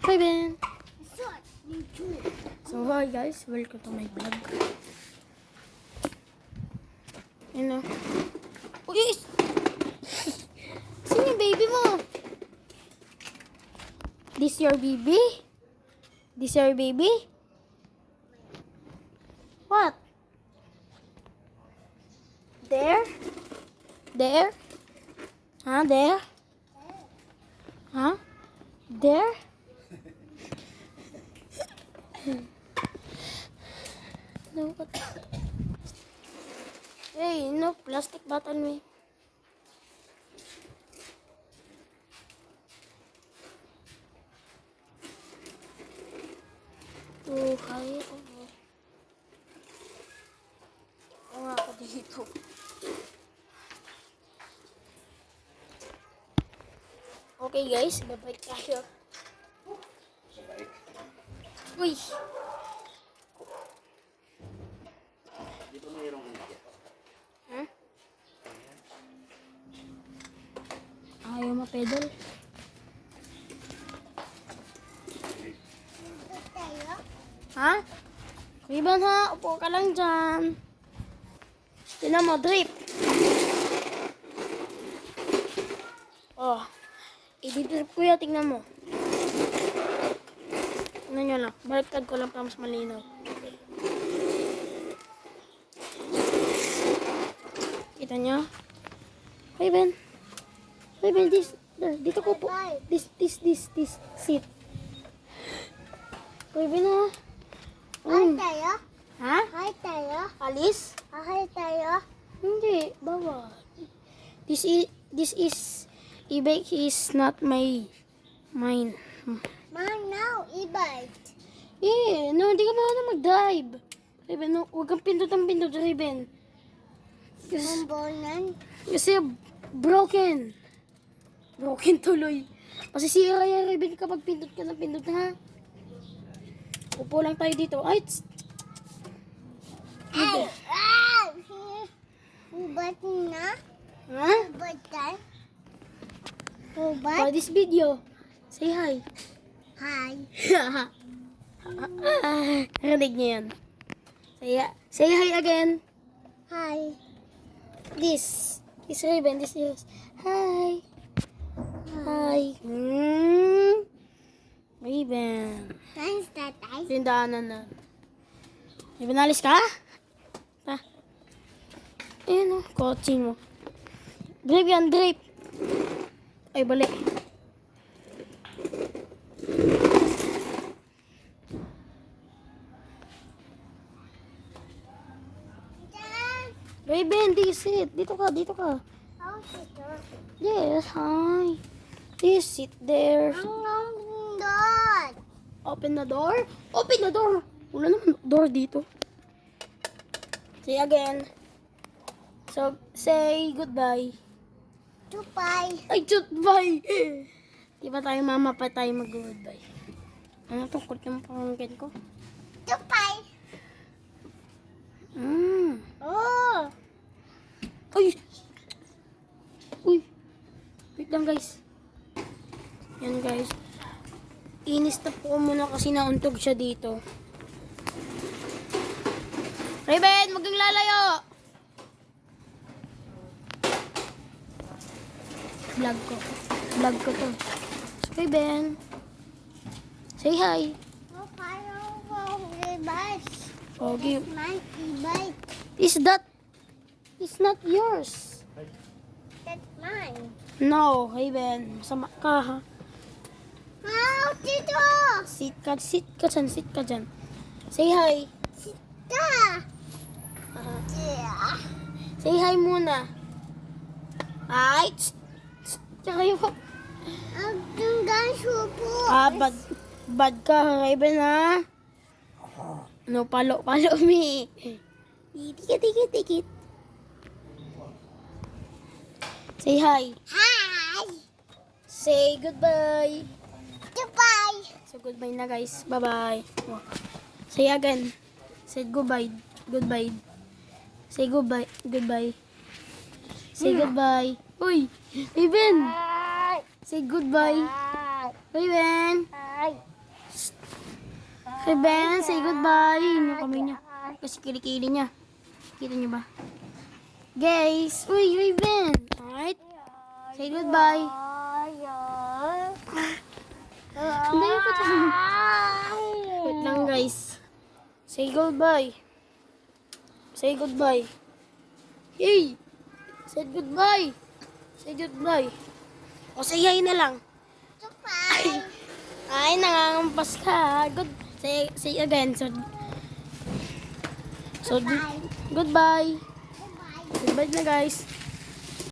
Hi, Ben. So, hi guys. Welcome to my vlog. Yun o. Uy! Saan yung baby mo? This your baby? This your baby? What? There? There? Huh? There? Huh? There? No, what? Hey, no plastic bottle me. Oh, kaya ko. Oo nga ako dito. Okay guys, babalik tayo. Uy! Dito mayroong hindi. Huh? Ayaw ma-pedal. Ha? Riban ha, upo ka lang dyan. Tignan mo, drip. Oh, i-drip ko yan, tignan mo. Tignan nyo lang, baliktad ko lang para mas malinaw. Kita nyo? Hey Ben. Hey Ben, dito ko po. This, sit. Hey Ben ha. Hay tayo? Ha? Hay tayo? Alis? Hay tayo? Hindi, bawal. This is e-bike is not mine. Man, now, e-bike. No, hindi ka marunong mag-drive. Raven, no, huwag kang pindot, Raven. Mambonan. Kasi broken. Broken tuloy. Masisira yan, Raven, kapag pindot ka ng pindot, ha? Upo lang tayo dito. Ay, tss. Ay! Ah! Ubat na? Ha? Ubatan? For Ubat? this video, say hi. Hi. Narinig niyo yan. Say hi again. Hi. This Raven, this is hi. Hi. Raven. Thanks, tatay. Tindaanan na. Raven, alis ka? Ha? Ayan o, kotse mo. Drip yan, drip. Ay, balik. Raven, this it. Dito ka. Oh, ito. Yes, hi. This sit there. Ang dot. Open the door. Open the door. Wala naman door dito. Say again. So, say goodbye. Tupay. Ay, goodbye. Di ba tayo mama pa tayo mag-goodbye? Ano tungkol yung pamangkin ko? Tupay. Oh. Uy! Uy! Wait lang guys. Yan guys. Inis-stop ko muna kasi nauntog siya dito. Raven, magang lalayo! Vlog ko to. Raven. Say hi. Oh, paano e-bike? Okay. My e-bike. Is that? It's not yours. That's mine. No, Raven. Masama ka ha. Wow, dito. Sit ka dyan. Say hi. Sita. Yeah. Say hi muna. Ay, tsaka yung... Ang tunggan supo. Bad ka, Raven ha. No, palo me. Tikit. Say hi. Hi. Say goodbye. Goodbye. So goodbye na guys. Bye-bye. Say again. Say goodbye. Say goodbye. Say goodbye. Uy, Raven. Hi. Say goodbye. Hi. Raven. Hi. Hey Ben, say goodbye. Yung kamay niya. Kasi kilikili niya. Kita niyo ba? Guys, uy, Ben. Alright? Say goodbye. Hindi ko ito. Wait lang guys. Say goodbye. Say goodbye. Hey! Say goodbye. Say goodbye. O say hi na lang. Goodbye. Ay, nangangampas ka. Say again. So, goodbye. Goodbye. Goodbye na guys.